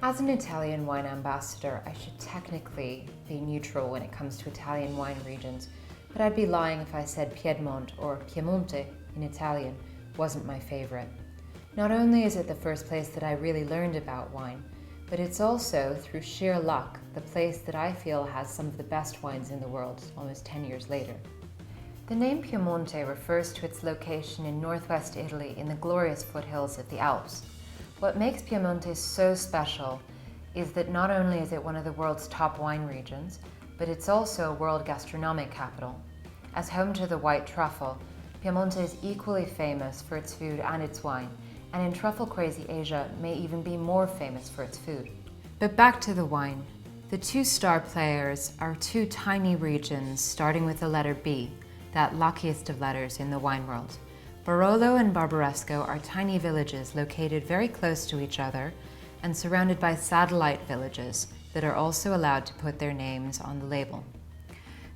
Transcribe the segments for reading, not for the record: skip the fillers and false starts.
As an Italian wine ambassador, I should technically be neutral when it comes to Italian wine regions, but I'd be lying if I said Piedmont or Piemonte in Italian wasn't my favorite. Not only is it the first place that I really learned about wine, but it's also, through sheer luck, the place that I feel has some of the best wines in the world almost 10 years later. The name Piemonte refers to its location in northwest Italy in the glorious foothills of the Alps. What makes Piemonte so special is that not only is it one of the world's top wine regions, but it's also a world gastronomic capital. As home to the white truffle, Piemonte is equally famous for its food and its wine, and in truffle-crazy Asia may even be more famous for its food. But back to the wine. The two star players are two tiny regions starting with the letter B, that luckiest of letters in the wine world. Barolo and Barbaresco are tiny villages located very close to each other and surrounded by satellite villages that are also allowed to put their names on the label.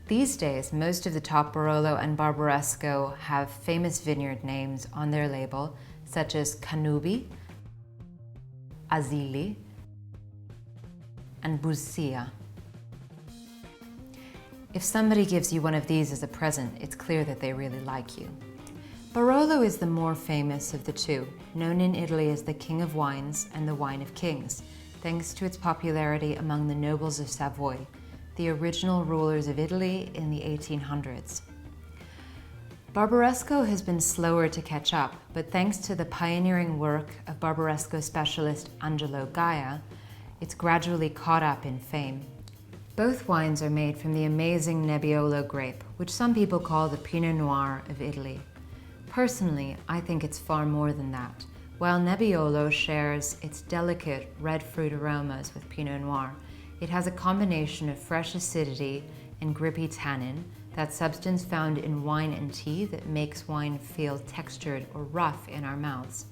These days, most of the top Barolo and Barbaresco have famous vineyard names on their label, such as Canubi, Asili, and Busia. If somebody gives you one of these as a present, it's clear that they really like you. Barolo is the more famous of the two, known in Italy as the King of Wines and the Wine of Kings, thanks to its popularity among the nobles of Savoy, the original rulers of Italy in the 1800s. Barbaresco has been slower to catch up, but thanks to the pioneering work of Barbaresco specialist Angelo Gaia, it's gradually caught up in fame. Both wines are made from the amazing Nebbiolo grape, which some people call the Pinot Noir of Italy. Personally, I think it's far more than that. While Nebbiolo shares its delicate red fruit aromas with Pinot Noir, it has a combination of fresh acidity and grippy tannin, that substance found in wine and tea that makes wine feel textured or rough in our mouths.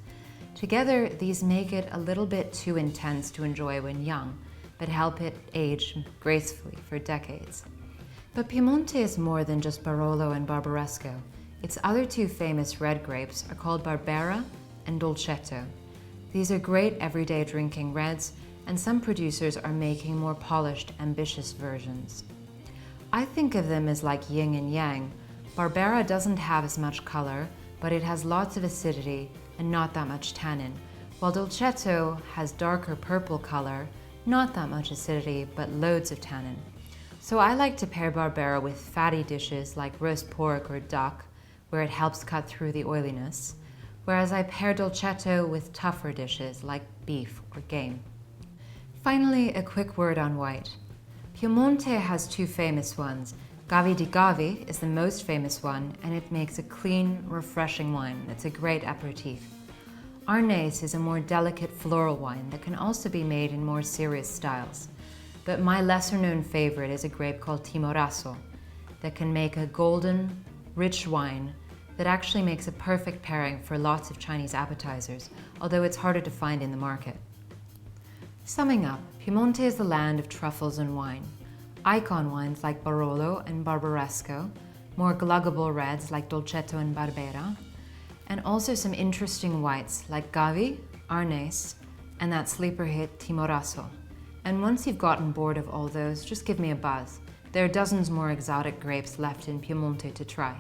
Together, these make it a little bit too intense to enjoy when young, but help it age gracefully for decades. But Piemonte is more than just Barolo and Barbaresco. Its other two famous red grapes are called Barbera and Dolcetto. These are great everyday drinking reds, and some producers are making more polished, ambitious versions. I think of them as like yin and yang. Barbera doesn't have as much color, but it has lots of acidity and not that much tannin, while Dolcetto has darker purple color, not that much acidity, but loads of tannin. So I like to pair Barbera with fatty dishes like roast pork or duck, where it helps cut through the oiliness, whereas I pair Dolcetto with tougher dishes like beef or game. Finally, a quick word on white. Piemonte has two famous ones. Gavi di Gavi is the most famous one, and it makes a clean, refreshing wine that's a great aperitif. Arnese is a more delicate floral wine that can also be made in more serious styles. But my lesser-known favorite is a grape called Timorasso that can make a golden, rich wine that actually makes a perfect pairing for lots of Chinese appetizers, although it's harder to find in the market. Summing up, Piemonte is the land of truffles and wine. Icon wines like Barolo and Barbaresco, more gluggable reds like Dolcetto and Barbera, and also some interesting whites like Gavi, Arnese, and that sleeper hit Timorasso. And once you've gotten bored of all those, just give me a buzz. There are dozens more exotic grapes left in Piemonte to try.